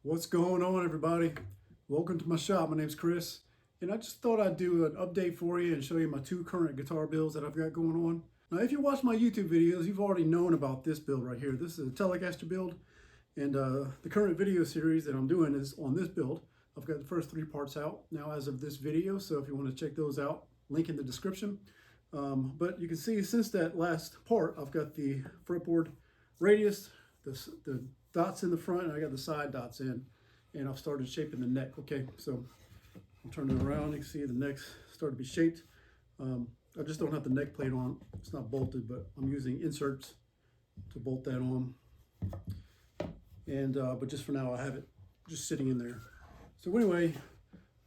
What's going on, everybody? Welcome to my shop. My name's Chris, and I just thought I'd do an update for you and show you my two current guitar builds that I've got going on. Now, if you watch my YouTube videos, you've already known about this build right here. This is a Telecaster build, and the current video series that I'm doing is on this build. I've got the first three parts out now as of this video, so if you want to check those out, link in the description. But you can see since that last part, I've got the fretboard radius, the dots in the front, and I got the side dots in, and I've started shaping the neck. Okay, so I'm turning it around. You can see the neck's started to be shaped. I just don't have the neck plate on. It's not bolted, but I'm using inserts to bolt that on. And but just for now, I have it just sitting in there. So anyway,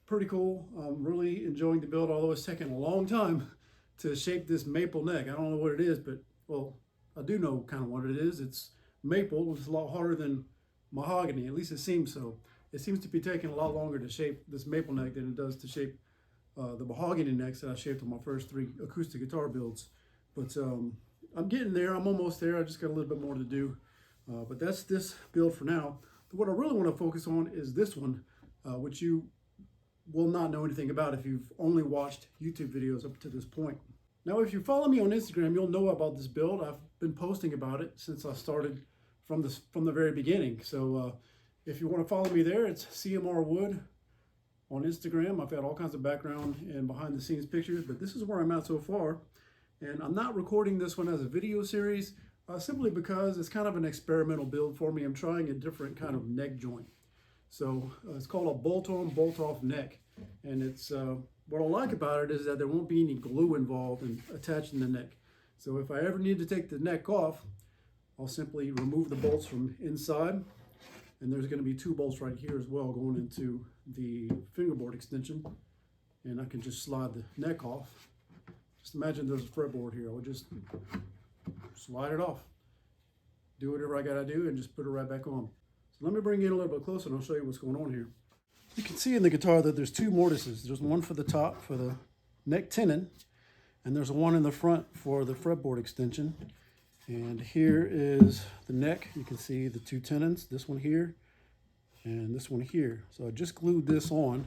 pretty cool. I'm really enjoying the build, although it's taken a long time to shape this maple neck. I don't know what it is, but well, I do know kind of what it is. It's maple, which is a lot harder than mahogany. At least it seems so. It seems to be taking a lot longer to shape this maple neck than it does to shape the mahogany necks that I shaped on my first three acoustic guitar builds. But I'm getting there. I'm almost there. I just got a little bit more to do. But that's this build for now. What I really want to focus on is this one, which you will not know anything about if you've only watched YouTube videos up to this point. Now, if you follow me on Instagram, you'll know about this build. I've been posting about it since I started from the very beginning. So if you want to follow me there, it's CMR Wood on Instagram. I've got all kinds of background and behind the scenes pictures, but this is where I'm at so far. And I'm not recording this one as a video series simply because it's kind of an experimental build for me. I'm trying a different kind of neck joint. So it's called a bolt-on, bolt-off neck. And it's what I like about it is that there won't be any glue involved in attaching the neck. So if I ever need to take the neck off, I'll simply remove the bolts from inside. And there's going to be two bolts right here as well going into the fingerboard extension. And I can just slide the neck off. Just imagine there's a fretboard here. I'll just slide it off. Do whatever I got to do and just put it right back on. So let me bring you in a little bit closer and I'll show you what's going on here. You can see in the guitar that there's two mortises. There's one for the top for the neck tenon, and there's one in the front for the fretboard extension. And here is the neck. You can see the two tenons, this one here and this one here. So I just glued this on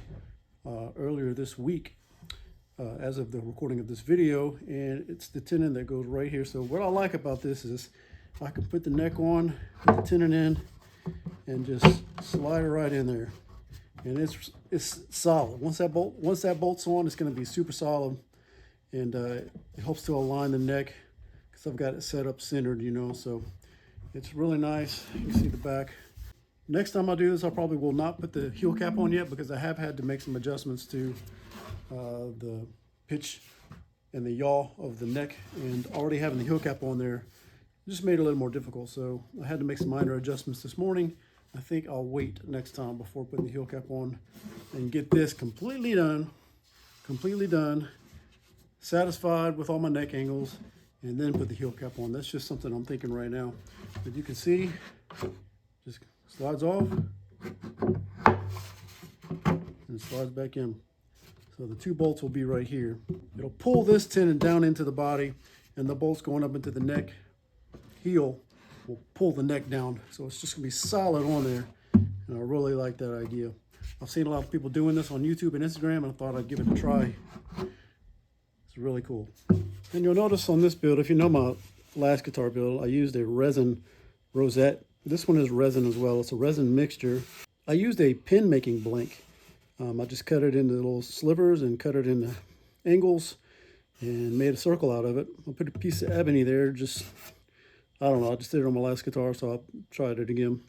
earlier this week as of the recording of this video, and it's the tenon that goes right here. So what I like about this is I can put the neck on, put the tenon in, and just slide it right in there. And it's solid. Once that bolt's on, it's going to be super solid, and it helps to align the neck because I've got it set up centered, you know. So it's really nice. You can see the back. Next time I do this, I probably will not put the heel cap on yet because I have had to make some adjustments to the pitch and the yaw of the neck, and already having the heel cap on there just made it a little more difficult. So I had to make some minor adjustments this morning. I think I'll wait next time before putting the heel cap on and get this completely done, satisfied with all my neck angles, and then put the heel cap on. That's just something I'm thinking right now. But you can see, just slides off and slides back in. So the two bolts will be right here. It'll pull this tenon down into the body, and the bolts going up into the neck heel will pull the neck down. So it's just gonna be solid on there. And I really like that idea. I've seen a lot of people doing this on YouTube and Instagram, and I thought I'd give it a try. It's really cool. And you'll notice on this build, if you know my last guitar build, I used a resin rosette. This one is resin as well. It's a resin mixture. I used a pin making blank. I just cut it into little slivers and cut it into angles and made a circle out of it. I put a piece of ebony there, just I don't know, I just did it on my last guitar, so I tried it again.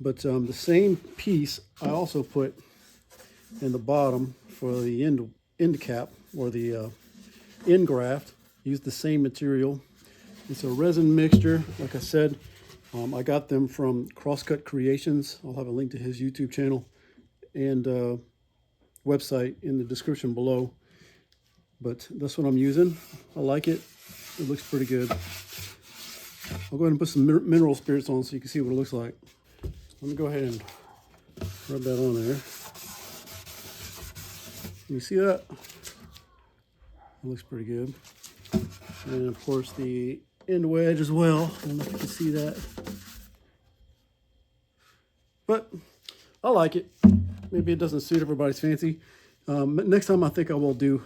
But the same piece I also put in the bottom for the end cap, or the end graft. Used the same material. It's a resin mixture. Like I said, I got them from Crosscut Creations. I'll have a link to his YouTube channel and website in the description below. But that's what I'm using. I like it. It looks pretty good. I'll go ahead and put some mineral spirits on so you can see what it looks like. Let me go ahead and rub that on there. Can you see that? It looks pretty good. And of course the end wedge as well. I don't know if you can see that. But I like it. Maybe it doesn't suit everybody's fancy. Next time I think I will do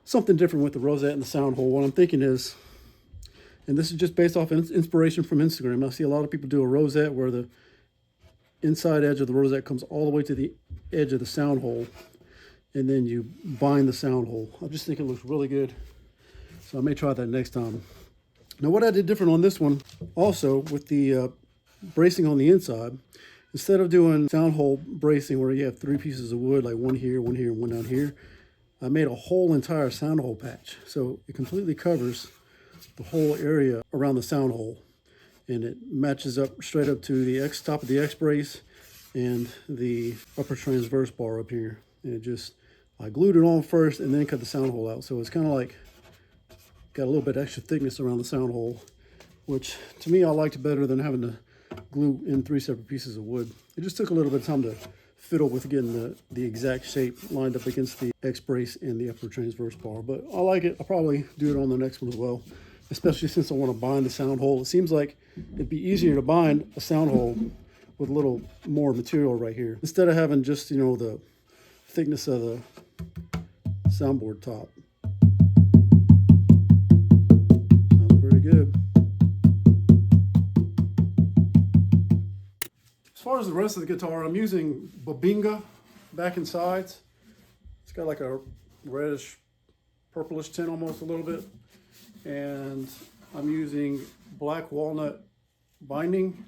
something different with the rosette and the sound hole. What I'm thinking is, and this is just based off inspiration from Instagram, I see a lot of people do a rosette where the inside edge of the rosette comes all the way to the edge of the sound hole, and then you bind the sound hole. I just think it looks really good, so I may try that next time. Now what I did different on this one, also with the bracing on the inside, instead of doing sound hole bracing where you have 3 pieces of wood, like one here, and one down here, I made a whole entire sound hole patch. So it completely covers the whole area around the sound hole. And it matches up straight up to the top of the X brace and the upper transverse bar up here. And it just, I glued it on first and then cut the sound hole out. So it's kind of like, got a little bit extra thickness around the sound hole, which to me I liked better than having to glue in 3 separate pieces of wood. It just took a little bit of time to fiddle with getting the exact shape lined up against the X brace and the upper transverse bar. But I like it. I'll probably do it on the next one as well, especially since I want to bind the sound hole. It seems like it'd be easier to bind a sound hole with a little more material right here, instead of having just, you know, the thickness of the soundboard top. Sounds pretty good. As far as the rest of the guitar, I'm using Bubinga back and sides. It's got like a reddish, purplish tint almost a little bit. And I'm using black walnut binding.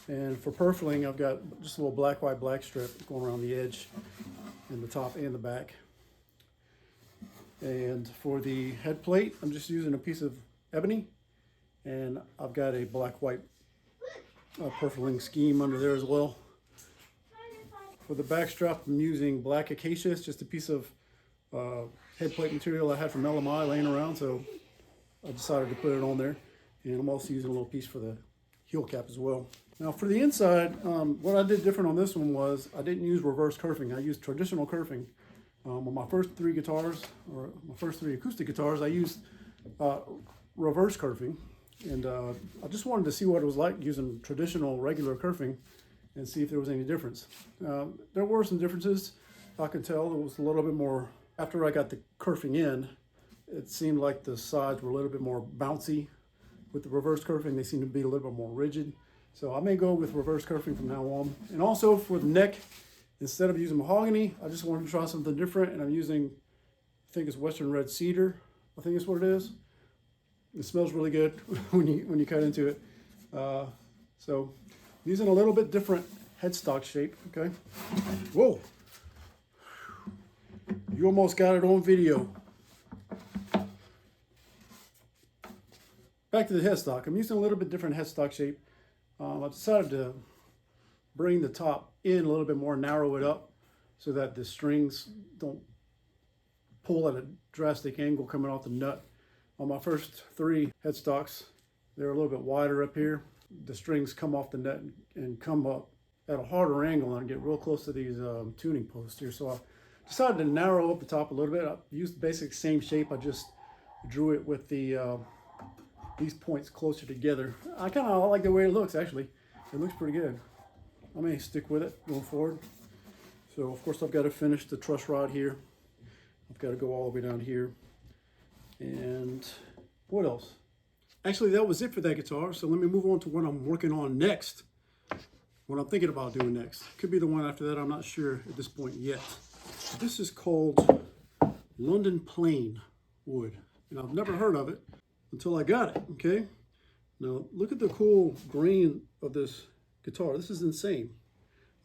And for purfling, I've got just a little black, white, black strip going around the edge and the top and the back. And for the head plate, I'm just using a piece of ebony. And I've got a black, white purfling scheme under there as well. For the back strap, I'm using black acacia. It's just a piece of head plate material I had from LMI laying around, so I decided to put it on there. And I'm also using a little piece for the heel cap as well. Now for the inside, what I did different on this one was I didn't use reverse kerfing. I used traditional kerfing. On my first 3 guitars, or my first 3 acoustic guitars, I used reverse kerfing. And I just wanted to see what it was like using traditional regular kerfing and see if there was any difference. There were some differences. I could tell it was a little bit more, after I got the kerfing in, it seemed like the sides were a little bit more bouncy. With the reverse kerfing, they seem to be a little bit more rigid. So I may go with reverse kerfing from now on. And also for the neck, instead of using mahogany, I just wanted to try something different, and I'm using, I think it's Western Red Cedar. I think that's what it is. It smells really good when you cut into it. So using a little bit different headstock shape, okay? Whoa, you almost got it on video. Back to the headstock. I'm using a little bit different headstock shape. I decided to bring the top in a little bit more, narrow it up so that the strings don't pull at a drastic angle coming off the nut. On my first 3 headstocks, they're a little bit wider up here. The strings come off the nut and come up at a harder angle and get real close to these tuning posts here. So I decided to narrow up the top a little bit. I used the basic same shape. I just drew it with the these points closer together. I kind of like the way it looks, actually. It looks pretty good. I may stick with it going forward. So of course I've got to finish the truss rod here. I've got to go all the way down here. And what else? Actually, that was it for that guitar. So let me move on to what I'm working on next. What I'm thinking about doing next. Could be the one after that, I'm not sure at this point yet. This is called London Plain wood. And I've never heard of it until I got it, okay? Now, look at the cool grain of this guitar. This is insane.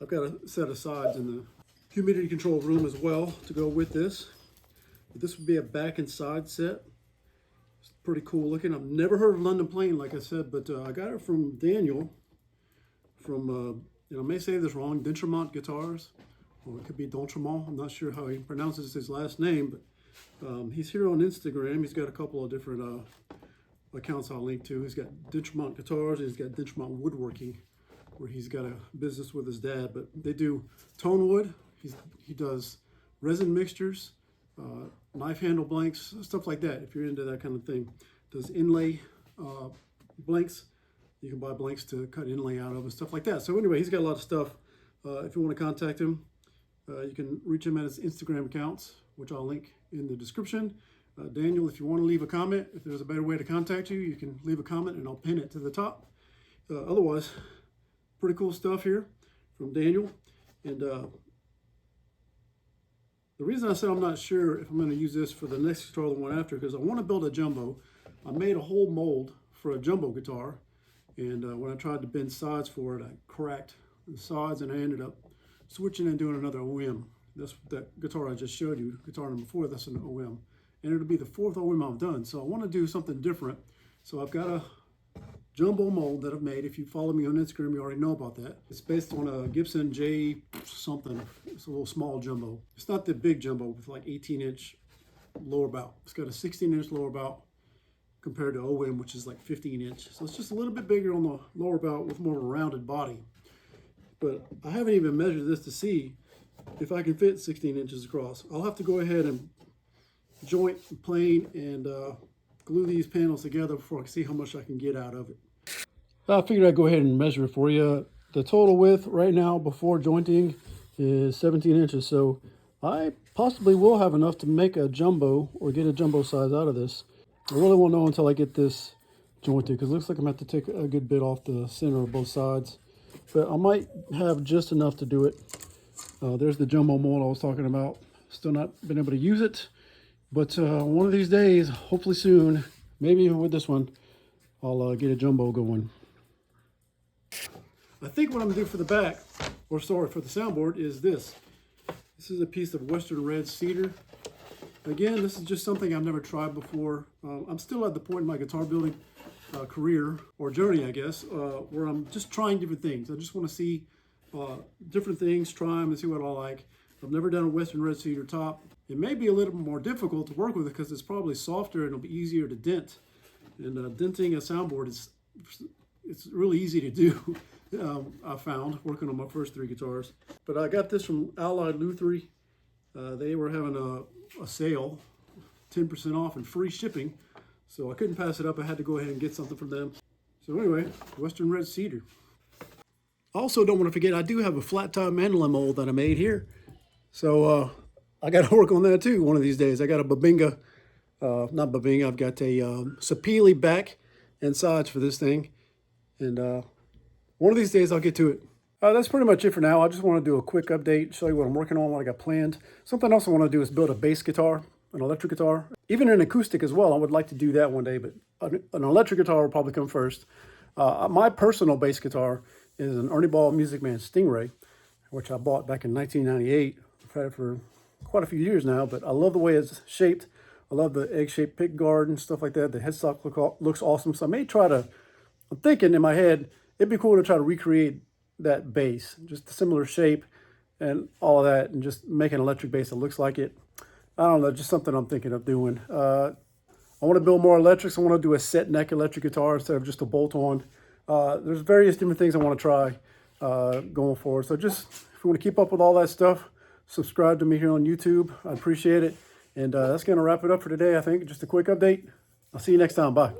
I've got a set of sides in the humidity control room as well to go with this. This would be a back and side set. It's pretty cool looking. I've never heard of London Plain, like I said, but I got it from Daniel from, I may say this wrong, Dentremont Guitars, or it could be Dentremont. I'm not sure how he pronounces his last name, but he's here on Instagram. He's got a couple of different accounts I'll link to. He's got Dentremont Guitars, and he's got Dentremont Woodworking, where he's got a business with his dad, but they do tone wood. He does resin mixtures, knife handle blanks, stuff like that. If you're into that kind of thing, does inlay blanks. You can buy blanks to cut inlay out of and stuff like that. So anyway, he's got a lot of stuff If you want to contact him, you can reach him at his Instagram accounts, which I'll link in the description. Daniel, if you want to leave a comment, if there's a better way to contact you, you can leave a comment and I'll pin it to the top. Otherwise, pretty cool stuff here from Daniel. And the reason I said I'm not sure if I'm going to use this for the next guitar, the one after, because I want to build a jumbo. I made a whole mold for a jumbo guitar, and when I tried to bend sides for it, I cracked the sides, and I ended up switching and doing another OM. That's that guitar I just showed you, guitar number 4, that's an OM. And it'll be the 4th OM I've done, so I want to do something different. So I've got a jumbo mold that I've made. If you follow me on Instagram, you already know about that. It's based on a Gibson J something. It's a little small jumbo. It's not the big jumbo with like 18-inch lower bout. It's got a 16-inch lower bout compared to OM, which is like 15-inch. So it's just a little bit bigger on the lower bout with more of a rounded body. But I haven't even measured this to see if I can fit 16 inches across. I'll have to go ahead and joint, plane, and glue these panels together before I can see how much I can get out of it. I figured I'd go ahead and measure it for you. The total width right now before jointing is 17 inches, so I possibly will have enough to make a jumbo or get a jumbo size out of this. I really won't know until I get this jointed, because it looks like I'm going to have to take a good bit off the center of both sides. But I might have just enough to do it. There's the jumbo mold I was talking about. Still not been able to use it. But one of these days, hopefully soon, maybe even with this one, I'll get a jumbo going. I think what I'm going to do for the back, or sorry, for the soundboard, is this. This is a piece of Western red cedar. Again, this is just something I've never tried before. I'm still at the point in my guitar building career, or journey, I guess, where I'm just trying different things. I just want to see different things, try them and see what I like. I've never done a Western red cedar top. It may be a little more difficult to work with because it's probably softer and it'll be easier to dent. And denting a soundboard it's really easy to do. I found working on my first 3 guitars. But I got this from Allied Lutherie. They were having a sale, 10% off and free shipping. So I couldn't pass it up. I had to go ahead and get something from them. So anyway, Western red cedar. I also don't want to forget, I do have a flat top mandolin mold that I made here. So I got to work on that too one of these days. I got a Babinga, not Babinga, I've got a Sapele back and sides for this thing. And one of these days I'll get to it. That's pretty much it for now. I just want to do a quick update, show you what I'm working on, what I got planned. Something else I want to do is build a bass guitar, an electric guitar, even an acoustic as well. I would like to do that one day, but an electric guitar will probably come first. My personal bass guitar is an Ernie Ball Music Man Stingray, which I bought back in 1998. I've had it for quite a few years now, but I love the way it's shaped. I love the egg-shaped pick guard and stuff like that. The headstock looks awesome. So I may try to, I'm thinking in my head, it'd be cool to try to recreate that bass, just a similar shape and all of that, and just make an electric bass that looks like it. I don't know, just something I'm thinking of doing. I want to build more electrics. I want to do a set neck electric guitar instead of just a bolt-on. There's various different things I want to try going forward. So just, if you want to keep up with all that stuff, subscribe to me here on YouTube. I appreciate it. And that's going to wrap it up for today, I think. Just a quick update. I'll see you next time. Bye.